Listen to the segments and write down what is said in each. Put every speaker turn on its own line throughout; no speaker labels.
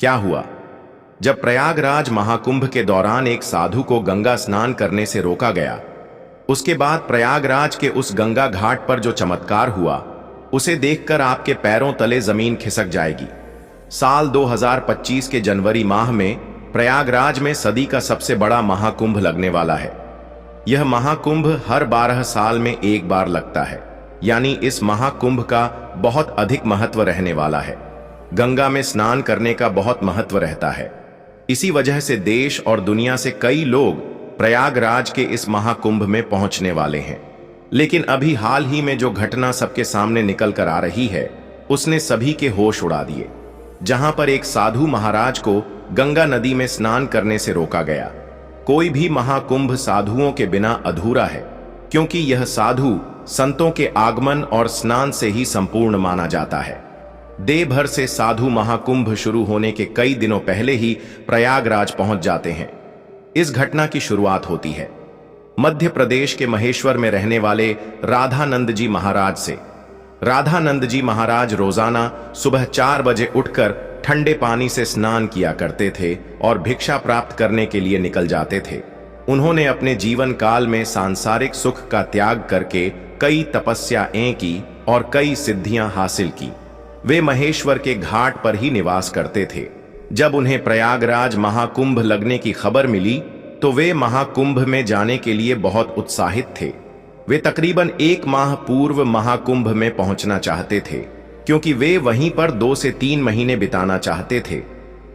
क्या हुआ? जब प्रयागराज महाकुंभ के दौरान एक साधु को गंगा स्नान करने से रोका गया, उसके बाद प्रयागराज के उस गंगा घाट पर जो चमत्कार हुआ, उसे देखकर आपके पैरों तले जमीन खिसक जाएगी। साल 2025 के जनवरी माह में प्रयागराज में सदी का सबसे बड़ा महाकुंभ लगने वाला है। यह महाकुंभ हर 12 साल में एक बार लगता है, यानी इस महाकुंभ का बहुत अधिक महत्व रहने वाला है। गंगा में स्नान करने का बहुत महत्व रहता है। इसी वजह से देश और दुनिया से कई लोग प्रयागराज के इस महाकुंभ में पहुंचने वाले हैं। लेकिन अभी हाल ही में जो घटना सबके सामने निकल कर आ रही है, उसने सभी के होश उड़ा दिए। जहां पर एक साधु महाराज को गंगा नदी में स्नान करने से रोका गया। कोई भी महाकुंभ साधुओं के बिना अधूरा है, क्योंकि यह साधु संतों के आगमन और स्नान से ही संपूर्ण माना जाता है। देव भर से साधु महाकुंभ शुरू होने के कई दिनों पहले ही प्रयागराज पहुंच जाते हैं। इस घटना की शुरुआत होती है मध्य प्रदेश के महेश्वर में रहने वाले राधानंद जी महाराज से। राधानंद जी महाराज रोजाना सुबह 4 बजे उठकर ठंडे पानी से स्नान किया करते थे और भिक्षा प्राप्त करने के लिए निकल जाते थे। उन्होंने अपने जीवन काल में सांसारिक सुख का त्याग करके कई तपस्याएं की और कई सिद्धियां हासिल की। वे महेश्वर के घाट पर ही निवास करते थे। जब उन्हें प्रयागराज महाकुंभ लगने की खबर मिली तो वे महाकुंभ में जाने के लिए बहुत उत्साहित थे। वे तकरीबन 1 माह पूर्व महाकुंभ में पहुंचना चाहते थे, क्योंकि वे वहीं पर 2 से 3 महीने बिताना चाहते थे।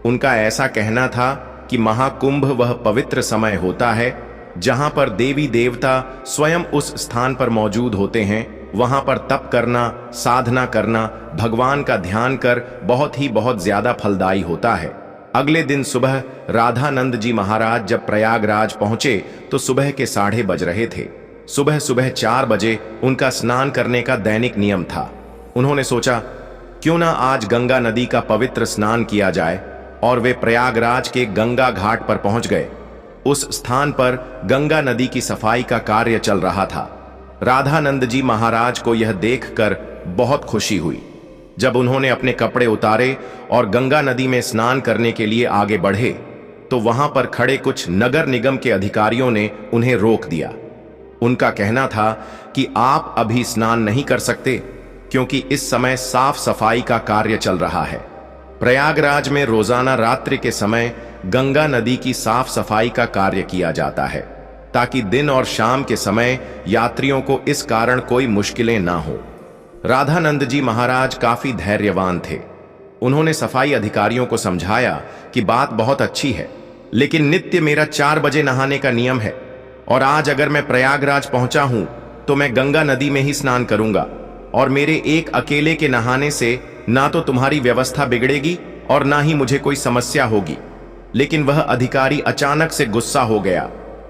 उनका ऐसा कहना था कि महाकुंभ वह पवित्र समय होता है जहां पर देवी देवता स्वयं उस स्थान पर मौजूद होते हैं। वहां पर तप करना, साधना करना, भगवान का ध्यान कर बहुत ज्यादा फलदायी होता है। अगले दिन सुबह राधानंद जी महाराज जब प्रयागराज पहुंचे तो सुबह के 8:30 बज रहे थे। सुबह 4 बजे उनका स्नान करने का दैनिक नियम था। उन्होंने सोचा, क्यों ना आज गंगा नदी का पवित्र स्नान किया जाए, और वे प्रयागराज के गंगा घाट पर पहुंच गए। उस स्थान पर गंगा नदी की सफाई का कार्य चल रहा था। राधानंद जी महाराज को यह देखकर बहुत खुशी हुई। जब उन्होंने अपने कपड़े उतारे और गंगा नदी में स्नान करने के लिए आगे बढ़े तो वहां पर खड़े कुछ नगर निगम के अधिकारियों ने उन्हें रोक दिया। उनका कहना था कि आप अभी स्नान नहीं कर सकते, क्योंकि इस समय साफ सफाई का कार्य चल रहा है। प्रयागराज में रोजाना रात्रि के समय गंगा नदी की साफ सफाई का कार्य किया जाता है, ताकि दिन और शाम के समय यात्रियों को इस कारण कोई मुश्किलें ना हो। राधानंद जी महाराज काफी धैर्यवान थे। उन्होंने सफाई अधिकारियों को समझाया कि बात बहुत अच्छी है, लेकिन नित्य मेरा 4 बजे नहाने का नियम है, और आज अगर मैं प्रयागराज पहुंचा हूं तो मैं गंगा नदी में ही स्नान करूंगा, और मेरे एक अकेले के नहाने से ना तो तुम्हारी व्यवस्था बिगड़ेगी और ना ही मुझे कोई समस्या होगी। लेकिन वह अधिकारी अचानक से गुस्सा हो गया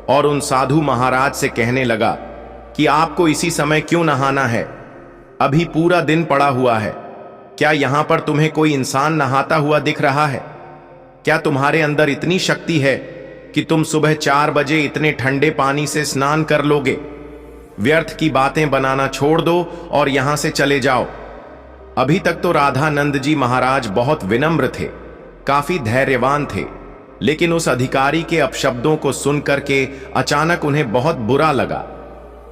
और उन साधु महाराज से कहने लगा कि आपको इसी समय क्यों नहाना है? अभी पूरा दिन पड़ा हुआ है। क्या यहां पर तुम्हें कोई इंसान नहाता हुआ दिख रहा है? क्या तुम्हारे अंदर इतनी शक्ति है कि तुम सुबह 4 बजे इतने ठंडे पानी से स्नान कर लोगे? व्यर्थ की बातें बनाना छोड़ दो और यहां से चले जाओ। अभी तक तो राधानंद जी महाराज बहुत विनम्र थे, काफी धैर्यवान थे, लेकिन उस अधिकारी के अपशब्दों को सुनकर के अचानक उन्हें बहुत बुरा लगा।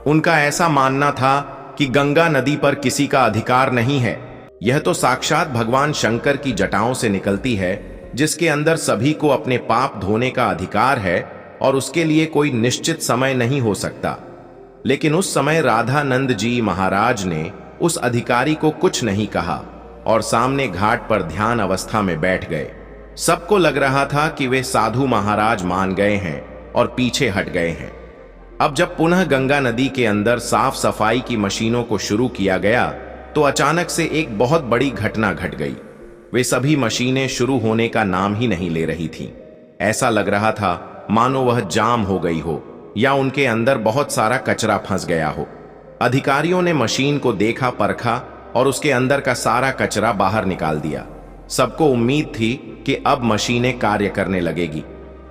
उनका ऐसा मानना था कि गंगा नदी पर किसी का अधिकार नहीं है। यह तो साक्षात भगवान शंकर की जटाओं से निकलती है, जिसके अंदर सभी को अपने पाप धोने का अधिकार है और उसके लिए कोई निश्चित समय नहीं हो सकता। लेकिन उस समय राधानंद जी महाराज ने उस अधिकारी को कुछ नहीं कहा और सामने घाट पर ध्यान अवस्था में बैठ गए। सबको लग रहा था कि वे साधु महाराज मान गए हैं और पीछे हट गए हैं। अब जब पुनः गंगा नदी के अंदर साफ सफाई की मशीनों को शुरू किया गया तो अचानक से एक बहुत बड़ी घटना घट गई। वे सभी मशीनें शुरू होने का नाम ही नहीं ले रही थीं। ऐसा लग रहा था मानो वह जाम हो गई हो या उनके अंदर बहुत सारा कचरा फंस गया हो। अधिकारियों ने मशीन को देखा, परखा और उसके अंदर का सारा कचरा बाहर निकाल दिया। सबको उम्मीद थी कि अब मशीनें कार्य करने लगेगी,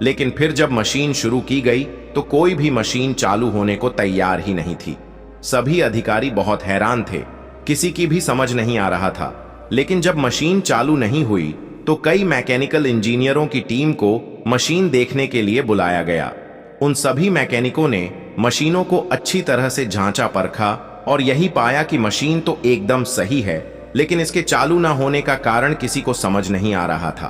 लेकिन फिर जब मशीन शुरू की गई तो कोई भी मशीन चालू होने को तैयार ही नहीं थी। सभी अधिकारी बहुत हैरान थे, किसी की भी समझ नहीं आ रहा था। लेकिन जब मशीन चालू नहीं हुई तो कई मैकेनिकल इंजीनियरों की टीम को मशीन देखने के लिए बुलाया गया। उन सभी मैकेनिकों ने मशीनों को अच्छी तरह से जांचा परखा और यही पाया कि मशीन तो एकदम सही है, लेकिन इसके चालू ना होने का कारण किसी को समझ नहीं आ रहा था।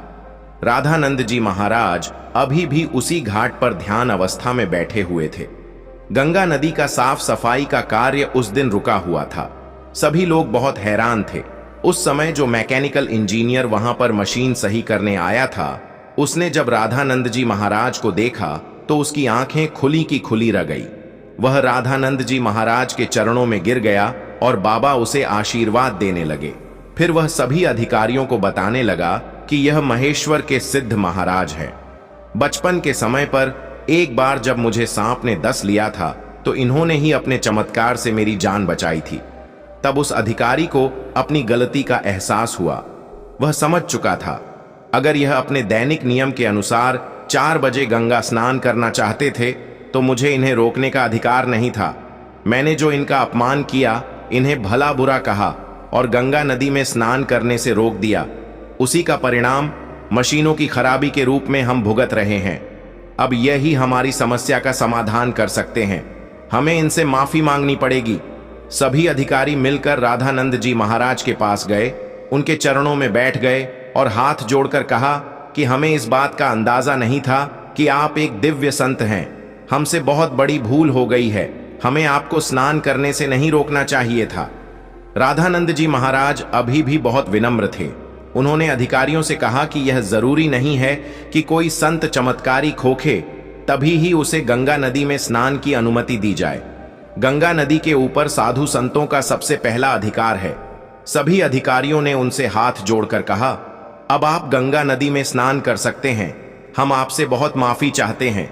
राधानंद जी महाराज अभी भी उसी घाट पर ध्यान अवस्था में बैठे हुए थे। गंगा नदी का साफ सफाई का कार्य उस दिन रुका हुआ था। सभी लोग बहुत हैरान थे। उस समय जो मैकेनिकल इंजीनियर वहां पर मशीन सही करने आया था, उसने जब राधानंद जी महाराज को देखा तो उसकी आंखें खुली की खुली रह गई। वह राधानंद जी महाराज के चरणों में गिर गया और बाबा उसे आशीर्वाद देने लगे। फिर वह सभी अधिकारियों को बताने लगा कि यह महेश्वर के सिद्ध महाराज हैं। बचपन के समय पर एक बार जब मुझे सांप ने डस लिया था तो इन्होंने ही अपने चमत्कार से मेरी जान बचाई थी। तब उस अधिकारी को अपनी गलती का एहसास हुआ। वह समझ चुका था अगर यह अपने दैनिक नियम के अनुसार 4 बजे गंगा स्नान करना चाहते थे तो मुझे इन्हें रोकने का अधिकार नहीं था। मैंने जो इनका अपमान किया, इन्हें भला बुरा कहा और गंगा नदी में स्नान करने से रोक दिया, उसी का परिणाम मशीनों की खराबी के रूप में हम भुगत रहे हैं। अब यही हमारी समस्या का समाधान कर सकते हैं। हमें इनसे माफी मांगनी पड़ेगी। सभी अधिकारी मिलकर राधानंद जी महाराज के पास गए, उनके चरणों में बैठ गए और हाथ जोड़कर कहा कि हमें इस बात का अंदाजा नहीं था कि आप एक दिव्य संत हैं। हमसे बहुत बड़ी भूल हो गई है। हमें आपको स्नान करने से नहीं रोकना चाहिए था। राधानंद जी महाराज अभी भी बहुत विनम्र थे। उन्होंने अधिकारियों से कहा कि यह जरूरी नहीं है कि कोई संत चमत्कारी खोखे तभी ही उसे गंगा नदी में स्नान की अनुमति दी जाए। गंगा नदी के ऊपर साधु संतों का सबसे पहला अधिकार है। सभी अधिकारियों ने उनसे हाथ जोड़कर कहा, अब आप गंगा नदी में स्नान कर सकते हैं। हम आपसे बहुत माफी चाहते हैं।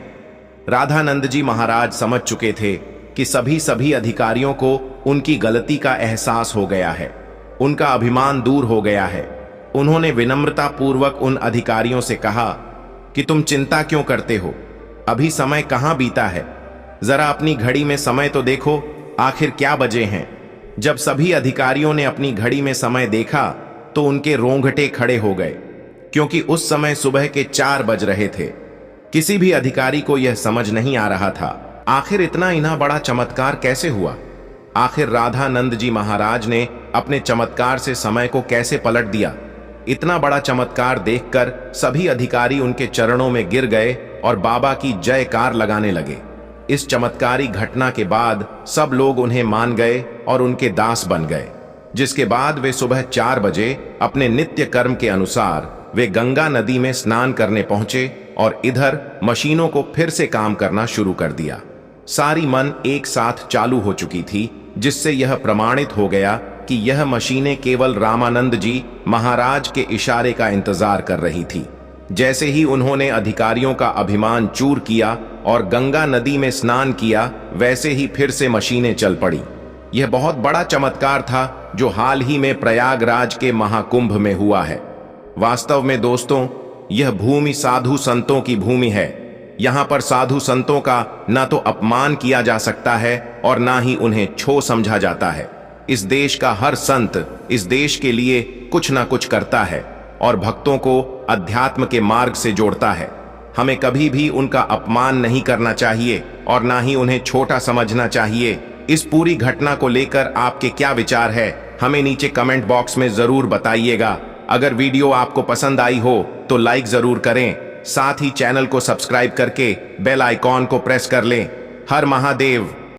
राधानंद जी महाराज समझ चुके थे कि सभी अधिकारियों को उनकी गलती का एहसास हो गया है। उनका अभिमान दूर हो गया है। उन्होंने विनम्रता पूर्वक उन अधिकारियों से कहा कि तुम चिंता क्यों करते हो? अभी समय कहां बीता है? जरा अपनी घड़ी में समय तो देखो, आखिर क्या बजे हैं? जब सभी अधिकारियों ने अपनी घड़ी में समय देखा तो उनके रोंगटे खड़े हो गए, क्योंकि उस समय सुबह के 4 बज रहे थे। किसी भी अधिकारी को यह समझ नहीं आ रहा था आखिर इतना बड़ा चमत्कार कैसे हुआ। आखिर राधानंद जी महाराज ने अपने चमत्कार से समय को कैसे पलट दिया। इतना बड़ा चमत्कार देखकर सभी अधिकारी उनके चरणों में गिर गए और बाबा की जयकार लगाने लगे। इस चमत्कारी घटना के बाद सब लोग उन्हें मान गए और उनके दास बन गए, जिसके बाद वे सुबह 4 बजे अपने नित्य कर्म के अनुसार वे गंगा नदी में स्नान करने पहुंचे और इधर मशीनों को फिर से काम करना शुरू कर दिया। सारी मन एक साथ चालू हो चुकी थी, जिससे यह प्रमाणित हो गया कि यह मशीनें केवल रामानंद जी महाराज के इशारे का इंतजार कर रही थी। जैसे ही उन्होंने अधिकारियों का अभिमान चूर किया और गंगा नदी में स्नान किया, वैसे ही फिर से मशीनें चल पड़ी। यह बहुत बड़ा चमत्कार था जो हाल ही में प्रयागराज के महाकुंभ में हुआ है। वास्तव में दोस्तों, यह भूमि साधु संतों की भूमि है। यहां पर साधु संतों का ना तो अपमान किया जा सकता है और ना ही उन्हें छो समझा जाता है। इस देश का हर संत इस देश के लिए कुछ ना कुछ करता है और भक्तों को अध्यात्म के मार्ग से जोड़ता है। हमें कभी भी उनका अपमान नहीं करना चाहिए और ना ही उन्हें छोटा समझना चाहिए। इस पूरी घटना को लेकर आपके क्या विचार है, हमें नीचे कमेंट बॉक्स में जरूर बताइएगा। अगर वीडियो आपको पसंद आई हो तो लाइक जरूर करें, साथ ही चैनल को सब्सक्राइब करके बेल आइकॉन को प्रेस कर लें। हर महादेव।